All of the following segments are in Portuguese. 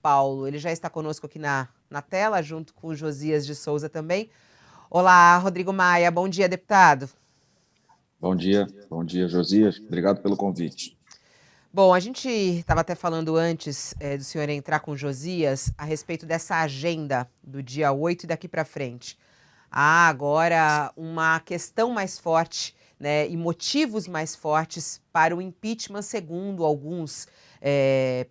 Paulo. Ele já está conosco aqui na tela, junto com o Josias de Souza também. Olá, Rodrigo Maia. Bom dia, deputado. Bom dia, Josias. Obrigado pelo convite. Bom, a gente estava até falando antes do senhor entrar com o Josias a respeito dessa agenda do dia 8 e daqui para frente. Há agora uma questão mais forte, né, e motivos mais fortes para o impeachment, segundo alguns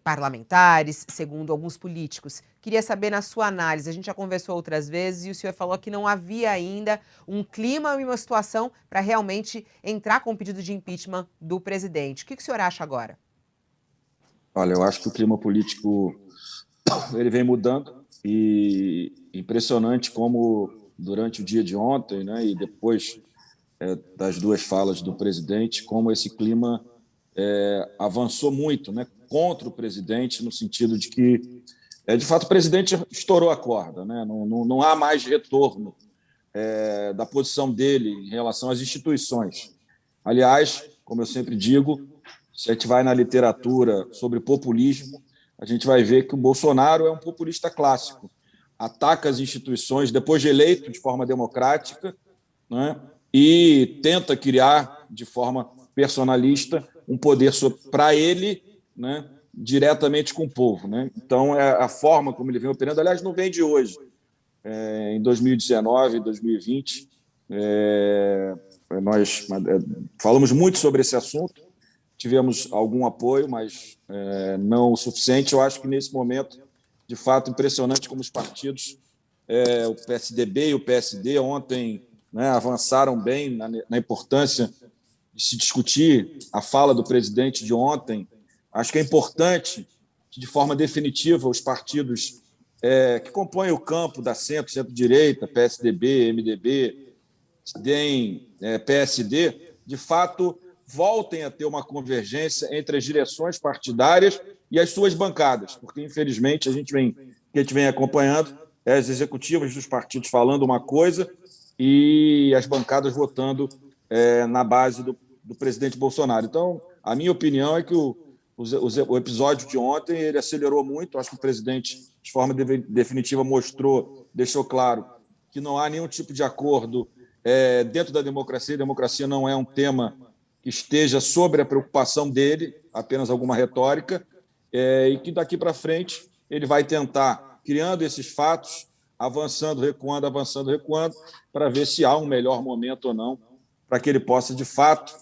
parlamentares, segundo alguns políticos. Queria saber, na sua análise, a gente já conversou outras vezes e o senhor falou que não havia ainda um clima e uma situação para realmente entrar com o pedido de impeachment do presidente. O que o senhor acha agora? Olha, eu acho que o clima político ele vem mudando e impressionante como durante o dia de ontem, né, e depois das duas falas do presidente, como esse clima avançou muito, né, contra o presidente, no sentido de que, de fato, o presidente estourou a corda, né, não há mais retorno da posição dele em relação às instituições. Aliás, como eu sempre digo, se a gente vai na literatura sobre populismo, a gente vai ver que o Bolsonaro é um populista clássico. Ataca as instituições depois de eleito de forma democrática, né, e tenta criar, de forma personalista, um poder para ele, né, diretamente com o povo. Né? Então, é a forma como ele vem operando, aliás, não vem de hoje. Em 2019, 2020, nós falamos muito sobre esse assunto, tivemos algum apoio, mas não o suficiente. Eu acho que, nesse momento, de fato, impressionante como os partidos, o PSDB e o PSD, ontem, né, avançaram bem na importância de se discutir a fala do presidente de ontem. Acho que é importante que, de forma definitiva, os partidos que compõem o campo da centro-direita, PSDB, MDB, DEM, PSD, de fato, voltem a ter uma convergência entre as direções partidárias e as suas bancadas, porque, infelizmente, a gente vem acompanhando as executivas dos partidos falando uma coisa e as bancadas votando na base do presidente Bolsonaro. Então, a minha opinião é que o episódio de ontem ele acelerou muito. Acho que o presidente, de forma definitiva, deixou claro que não há nenhum tipo de acordo dentro da democracia. A democracia não é um tema que esteja sobre a preocupação dele, apenas alguma retórica, e que daqui para frente ele vai tentar, criando esses fatos, avançando, recuando, para ver se há um melhor momento ou não, para que ele possa, de fato,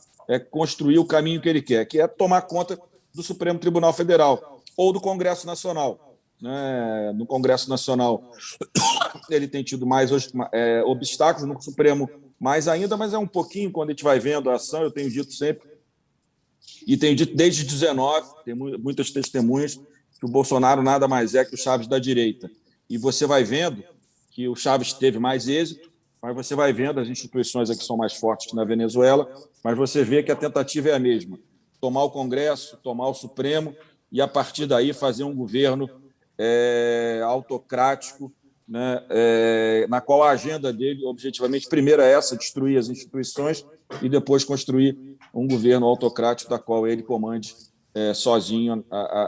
construir o caminho que ele quer, que é tomar conta do Supremo Tribunal Federal ou do Congresso Nacional. Né? No Congresso Nacional, ele tem tido mais obstáculos, no Supremo mais ainda, mas é um pouquinho quando a gente vai vendo a ação. Eu tenho dito sempre, e tenho dito desde 19, tem muitas testemunhas, que o Bolsonaro nada mais é que o Chaves da direita. E você vai vendo que o Chaves teve mais êxito, mas você vai vendo as instituições aqui são mais fortes que na Venezuela, mas você vê que a tentativa é a mesma: tomar o Congresso, tomar o Supremo e, a partir daí, fazer um governo autocrático, né, na qual a agenda dele, objetivamente, primeiro é essa: destruir as instituições, e depois construir um governo autocrático da qual ele comande sozinho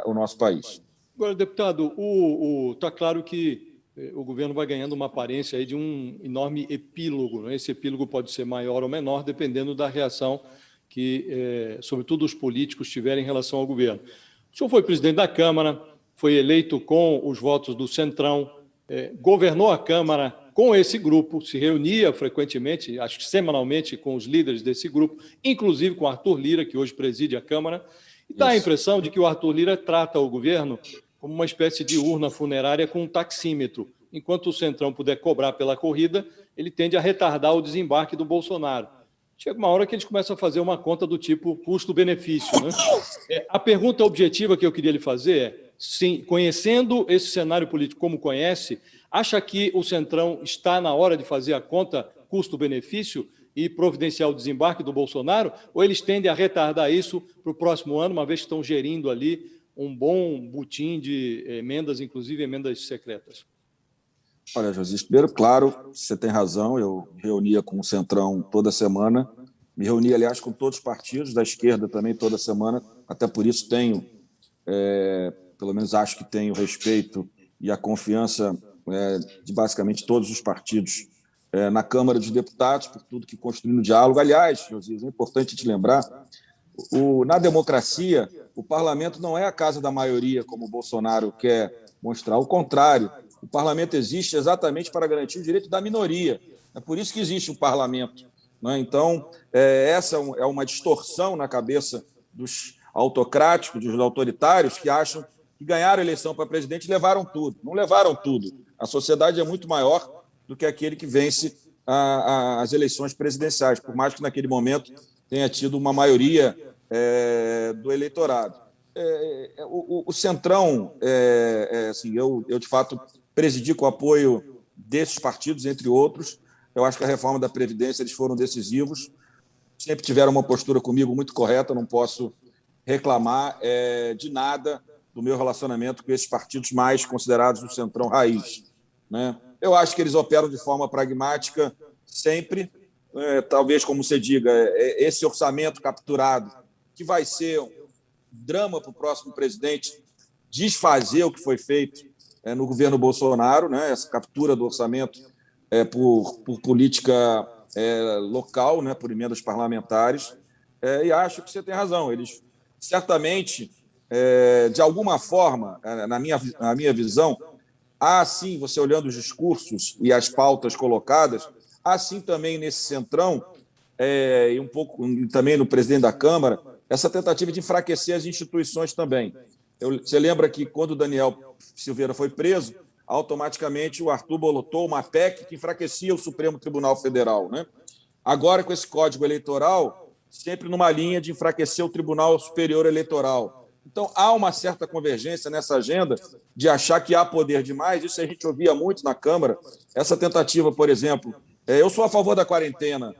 o nosso país. Agora, deputado, está claro que o governo vai ganhando uma aparência aí de um enorme epílogo, né? Esse epílogo pode ser maior ou menor, dependendo da reação que, sobretudo, os políticos tiverem em relação ao governo. O senhor foi presidente da Câmara, foi eleito com os votos do Centrão, governou a Câmara com esse grupo, se reunia frequentemente, acho que semanalmente, com os líderes desse grupo, inclusive com Arthur Lira, que hoje preside a Câmara, e dá a impressão de que o Arthur Lira trata o governo como uma espécie de urna funerária com um taxímetro. Enquanto o Centrão puder cobrar pela corrida, ele tende a retardar o desembarque do Bolsonaro. Chega uma hora que eles começam a fazer uma conta do tipo custo-benefício, né? A pergunta objetiva que eu queria lhe fazer é: sim, conhecendo esse cenário político como conhece, acha que o Centrão está na hora de fazer a conta custo-benefício e providenciar o desembarque do Bolsonaro, ou eles tendem a retardar isso para o próximo ano, uma vez que estão gerindo ali um bom butim de emendas, inclusive emendas secretas? Olha, José, primeiro, claro, você tem razão, eu me reunia com o Centrão toda semana, me reunia, aliás, com todos os partidos, da esquerda também toda semana, até por isso tenho pelo menos acho que tenho o respeito e a confiança de basicamente todos os partidos na Câmara dos Deputados, por tudo que construiu no diálogo. Aliás, Josias, é importante te lembrar, na democracia, o parlamento não é a casa da maioria, como o Bolsonaro quer mostrar. Ao contrário, o parlamento existe exatamente para garantir o direito da minoria. É por isso que existe o parlamento. Né? Então, essa é uma distorção na cabeça dos autocráticos, dos autoritários, que acham que ganharam a eleição para presidente e levaram tudo. Não levaram tudo. A sociedade é muito maior do que aquele que vence as eleições presidenciais, por mais que naquele momento tenha tido uma maioria do eleitorado. O Centrão, assim, eu, de fato, presidi com o apoio desses partidos, entre outros. Eu acho que a reforma da Previdência eles foram decisivos, sempre tiveram uma postura comigo muito correta, não posso reclamar de nada do meu relacionamento com esses partidos mais considerados do Centrão raiz. Né? Eu acho que eles operam de forma pragmática sempre, talvez, como você diga, esse orçamento capturado, que vai ser um drama para o próximo presidente desfazer o que foi feito no governo Bolsonaro, né? Essa captura do orçamento por política local, né? Por emendas parlamentares, e acho que você tem razão. Eles certamente, de alguma forma, na minha visão, há sim, você olhando os discursos e as pautas colocadas, há sim também nesse Centrão, e um pouco também no presidente da Câmara, essa tentativa de enfraquecer as instituições também. Você lembra que quando o Daniel Silveira foi preso, automaticamente o Arthur botou uma PEC que enfraquecia o Supremo Tribunal Federal. Né? Agora, com esse Código Eleitoral, sempre numa linha de enfraquecer o Tribunal Superior Eleitoral. Então, há uma certa convergência nessa agenda de achar que há poder demais. Isso a gente ouvia muito na Câmara. Essa tentativa, por exemplo, eu sou a favor da quarentena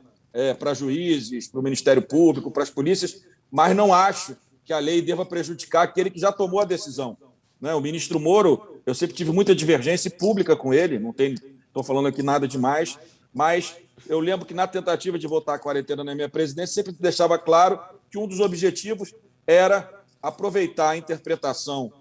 para juízes, para o Ministério Público, para as polícias, mas não acho que a lei deva prejudicar aquele que já tomou a decisão. Né? O ministro Moro, eu sempre tive muita divergência pública com ele, não estou falando aqui nada demais, mas eu lembro que na tentativa de votar a quarentena na minha presidência, sempre deixava claro que um dos objetivos era aproveitar a interpretação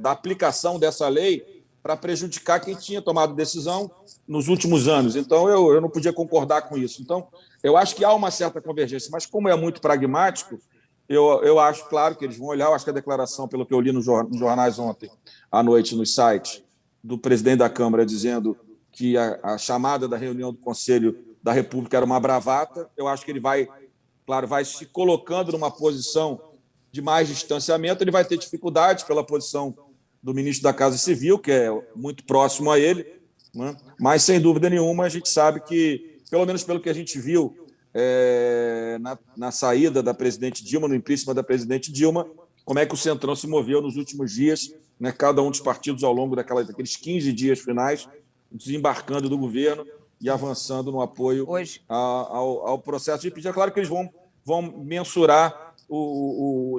da aplicação dessa lei para prejudicar quem tinha tomado decisão nos últimos anos. Então, eu não podia concordar com isso. Então, eu acho que há uma certa convergência, mas como é muito pragmático, eu acho, claro, que eles vão olhar. Eu acho que a declaração, pelo que eu li nos jornais ontem à noite, nos sites, do presidente da Câmara dizendo que a chamada da reunião do Conselho da República era uma bravata, eu acho que ele vai se colocando numa posição de mais distanciamento. Ele vai ter dificuldade pela posição do ministro da Casa Civil, que é muito próximo a ele, né? Mas, sem dúvida nenhuma, a gente sabe que, pelo menos pelo que a gente viu na saída da presidente Dilma, no impeachment da presidente Dilma, como é que o Centrão se moveu nos últimos dias, né? Cada um dos partidos ao longo daqueles 15 dias finais, desembarcando do governo e avançando no apoio ao processo de impeachment. É claro que eles vão mensurar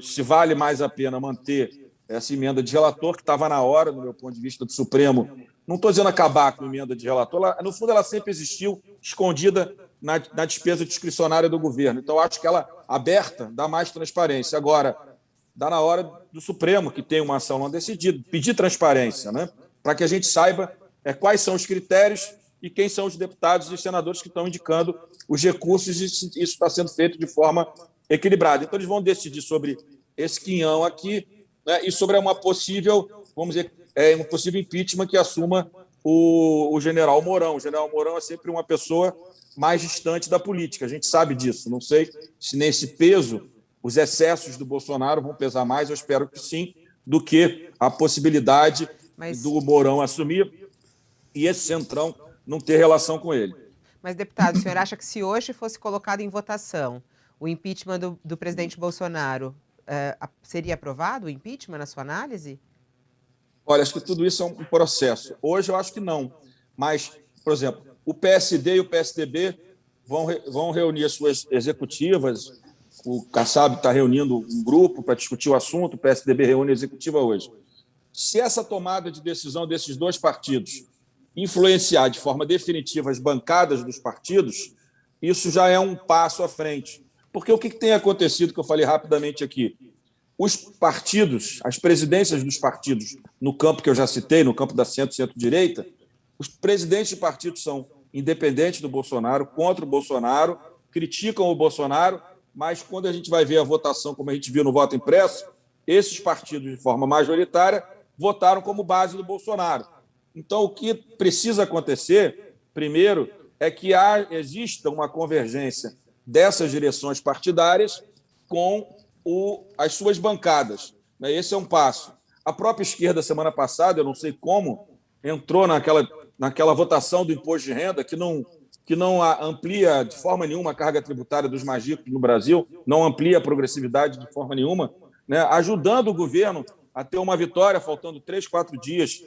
se vale mais a pena manter essa emenda de relator, que estava na hora, no meu ponto de vista, do Supremo. Não estou dizendo acabar com a emenda de relator, no fundo ela sempre existiu escondida na despesa discricionária do governo. Então, acho que ela, aberta, dá mais transparência. Agora, dá na hora do Supremo, que tem uma ação não decidida, pedir transparência, né? Para que a gente saiba quais são os critérios e quem são os deputados e senadores que estão indicando os recursos, e se isso está sendo feito de forma equilibrada. Então, eles vão decidir sobre esse quinhão aqui, né, e sobre uma possível, vamos dizer, um possível impeachment que assuma o general Mourão. O general Mourão é sempre uma pessoa mais distante da política, a gente sabe disso. Não sei se nesse peso os excessos do Bolsonaro vão pesar mais, eu espero que sim, do que a possibilidade do Mourão assumir e esse Centrão não ter relação com ele. Mas, deputado, o senhor acha que se hoje fosse colocado em votação o impeachment do presidente Bolsonaro, seria aprovado o impeachment, na sua análise? Olha, acho que tudo isso é um processo. Hoje eu acho que não. Mas, por exemplo, o PSD e o PSDB vão reunir as suas executivas. O Kassab está reunindo um grupo para discutir o assunto, o PSDB reúne a executiva hoje. Se essa tomada de decisão desses dois partidos influenciar de forma definitiva as bancadas dos partidos, isso já é um passo à frente. Porque o que tem acontecido, que eu falei rapidamente aqui? os partidos, as presidências dos partidos, no campo que eu já citei, no campo da centro-direita, os presidentes de partidos são independentes do Bolsonaro, contra o Bolsonaro, criticam o Bolsonaro, mas quando a gente vai ver a votação, como a gente viu no voto impresso, esses partidos, de forma majoritária, votaram como base do Bolsonaro. Então, o que precisa acontecer, primeiro, é que exista uma convergência dessas direções partidárias com as suas bancadas. Esse é um passo. A própria esquerda, semana passada, eu não sei como, entrou naquela votação do imposto de renda que não amplia de forma nenhuma a carga tributária dos mais ricos no Brasil, não amplia a progressividade de forma nenhuma, né, ajudando o governo a ter uma vitória, faltando 3, 4 dias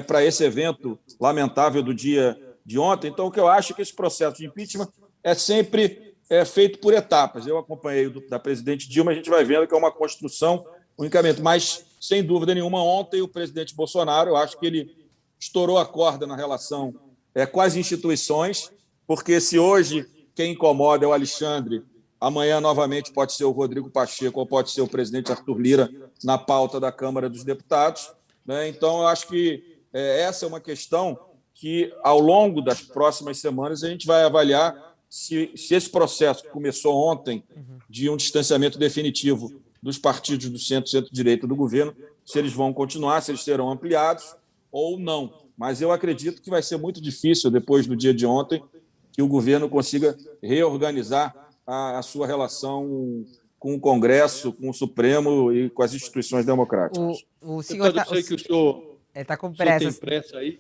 para esse evento lamentável do dia de ontem. Então, o que eu acho é que esse processo de impeachment é sempre feito por etapas. Eu acompanhei da presidente Dilma, a gente vai vendo que é uma construção, um encaminhamento. Mas, sem dúvida nenhuma, ontem o presidente Bolsonaro, eu acho que ele estourou a corda na relação com as instituições, porque se hoje quem incomoda é o Alexandre, amanhã novamente pode ser o Rodrigo Pacheco ou pode ser o presidente Arthur Lira na pauta da Câmara dos Deputados, né? Então, eu acho que essa é uma questão que, ao longo das próximas semanas, a gente vai avaliar se esse processo que começou ontem de um distanciamento definitivo dos partidos do centro-direita do governo, se eles vão continuar, se eles serão ampliados ou não. Mas eu acredito que vai ser muito difícil, depois do dia de ontem, que o governo consiga reorganizar a sua relação com o Congresso, com o Supremo e com as instituições democráticas. O senhor eu sei que o senhor está com pressa. Tem pressa aí.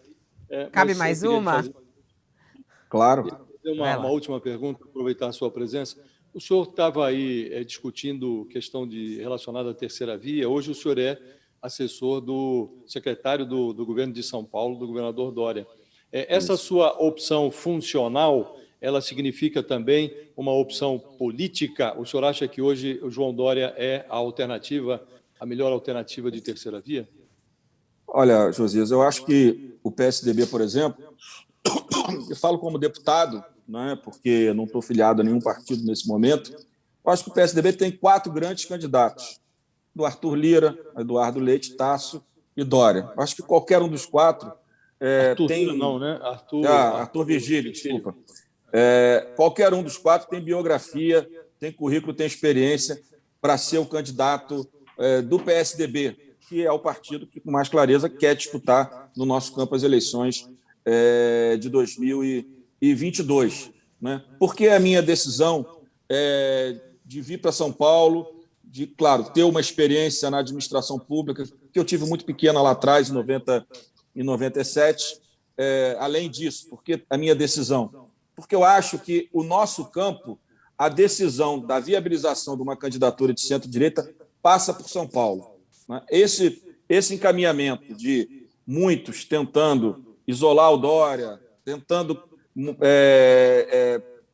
Cabe mais uma? Claro. Uma última pergunta, aproveitar a sua presença. O senhor estava aí discutindo questão relacionada à terceira via. Hoje o senhor é assessor do secretário do governo de São Paulo, do governador Dória. Essa sua opção funcional, ela significa também uma opção política? O senhor acha que hoje o João Dória é a melhor alternativa de terceira via? Olha, Josias, eu acho que o PSDB, por exemplo, eu falo como deputado, né, porque não estou filiado a nenhum partido nesse momento, eu acho que o PSDB tem 4 grandes candidatos, do Arthur Lira, Eduardo Leite, Tasso e Dória. Eu acho que qualquer um dos 4 Arthur tem... Lira não, né? Arthur Virgílio, desculpa. Qualquer um dos 4 tem biografia, tem currículo, tem experiência para ser o candidato do PSDB, que é o partido que, com mais clareza, quer disputar no nosso campo as eleições de 2022. Né? Por que a minha decisão de vir para São Paulo, de, claro, ter uma experiência na administração pública, que eu tive muito pequena lá atrás, em 97, além disso, porque a minha decisão? Porque eu acho que o nosso campo, a decisão da viabilização de uma candidatura de centro-direita passa por São Paulo. Né? Esse encaminhamento de muitos tentando isolar o Dória, tentando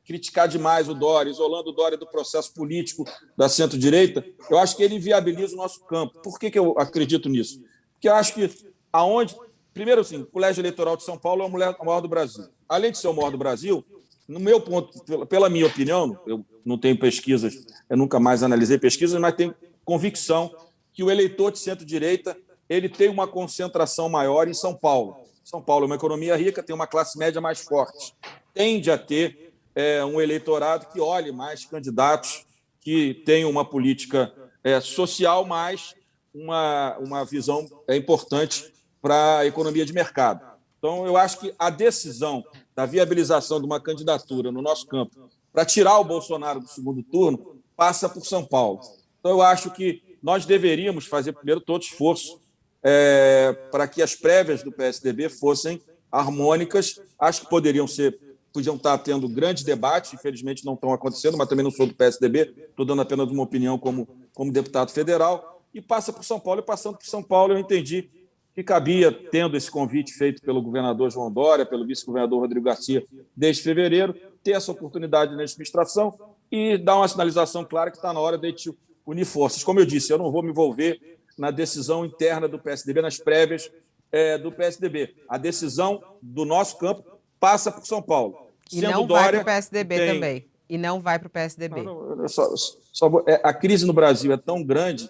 criticar demais o Dória, isolando o Dória do processo político da centro-direita, eu acho que ele inviabiliza o nosso campo. Por que eu acredito nisso? Porque eu acho que primeiro, assim, o Colégio Eleitoral de São Paulo é o maior do Brasil. Além de ser o maior do Brasil, no meu ponto, pela minha opinião, eu não tenho pesquisas, eu nunca mais analisei pesquisas, mas tenho convicção que o eleitor de centro-direita ele tem uma concentração maior em São Paulo. São Paulo é uma economia rica, tem uma classe média mais forte. Tende a ter um eleitorado que olhe mais candidatos que tenham uma política social, mais uma visão importante para a economia de mercado. Então, eu acho que a decisão da viabilização de uma candidatura no nosso campo para tirar o Bolsonaro do segundo turno passa por São Paulo. Então, eu acho que nós deveríamos fazer, primeiro, todo esforço para que as prévias do PSDB fossem harmônicas. Acho que podiam estar tendo grandes debates, infelizmente não estão acontecendo, mas também não sou do PSDB, estou dando apenas uma opinião como deputado federal, e passa por São Paulo, e passando por São Paulo eu entendi que cabia, tendo esse convite feito pelo governador João Dória, pelo vice-governador Rodrigo Garcia, desde fevereiro, ter essa oportunidade na administração e dar uma sinalização clara que está na hora de unir forças. Como eu disse, eu não vou me envolver na decisão interna do PSDB, nas prévias do PSDB. A decisão do nosso campo passa por São Paulo. E não vai para o PSDB também. E não vai para o PSDB. A crise no Brasil é tão grande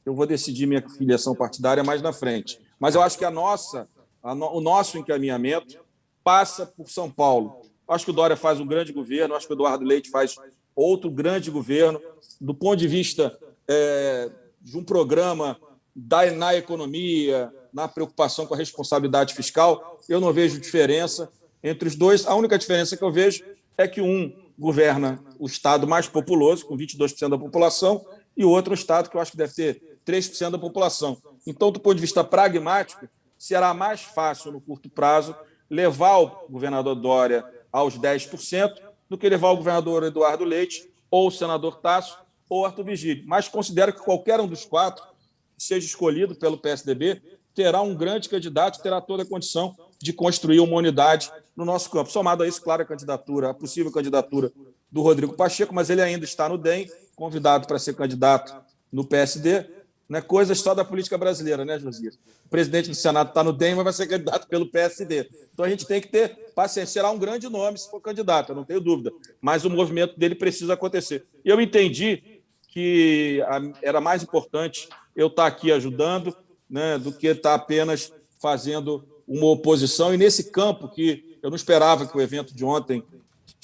eu vou decidir minha filiação partidária mais na frente. Mas eu acho que o nosso encaminhamento passa por São Paulo. Acho que o Dória faz um grande governo, acho que o Eduardo Leite faz outro grande governo. Do ponto de vista de um programa na economia, na preocupação com a responsabilidade fiscal, eu não vejo diferença entre os dois. A única diferença que eu vejo é que um governa o estado mais populoso, com 22% da população, e o outro um estado que eu acho que deve ter 3% da população. Então, do ponto de vista pragmático, será mais fácil, no curto prazo, levar o governador Dória aos 10% do que levar o governador Eduardo Leite, ou o senador Tasso, ou Arthur Vigílio. Mas considero que qualquer um dos quatro que seja escolhido pelo PSDB terá um grande candidato, terá toda a condição de construir uma unidade no nosso campo. Somado a isso, claro, a possível candidatura do Rodrigo Pacheco, mas ele ainda está no DEM, convidado para ser candidato no PSD. Não é coisa só da política brasileira, né, Josias? O presidente do Senado está no DEM, mas vai ser candidato pelo PSD. Então a gente tem que ter paciência. Será um grande nome se for candidato, eu não tenho dúvida. Mas o movimento dele precisa acontecer. Eu entendi que era mais importante eu estar aqui ajudando, né, do que estar apenas fazendo uma oposição. E nesse campo que eu não esperava que o evento de ontem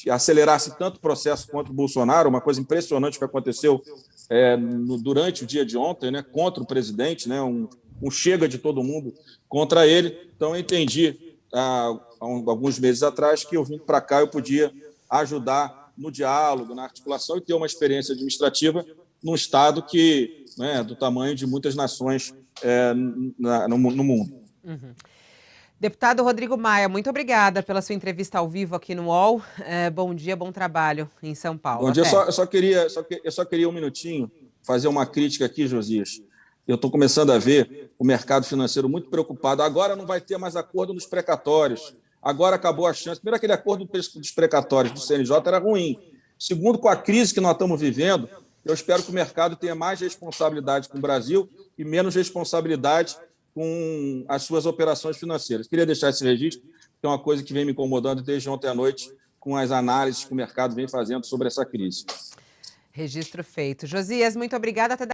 acelerasse tanto o processo contra o Bolsonaro, uma coisa impressionante que aconteceu durante o dia de ontem, né, contra o presidente, né, um chega de todo mundo contra ele. Então, eu entendi, há alguns meses atrás, que eu vim para cá, eu podia ajudar no diálogo, na articulação e ter uma experiência administrativa num Estado que, né, do tamanho de muitas nações no mundo. Uhum. Deputado Rodrigo Maia, muito obrigada pela sua entrevista ao vivo aqui no UOL. Bom dia, bom trabalho em São Paulo. Bom dia. Eu só queria um minutinho fazer uma crítica aqui, Josias. Eu estou começando a ver o mercado financeiro muito preocupado. Agora não vai ter mais acordo nos precatórios. Agora acabou a chance. Primeiro, aquele acordo dos precatórios do CNJ era ruim. Segundo, com a crise que nós estamos vivendo, eu espero que o mercado tenha mais responsabilidade com o Brasil e menos responsabilidade com as suas operações financeiras. Queria deixar esse registro, que é uma coisa que vem me incomodando desde ontem à noite, com as análises que o mercado vem fazendo sobre essa crise. Registro feito. Josias, muito obrigada. Até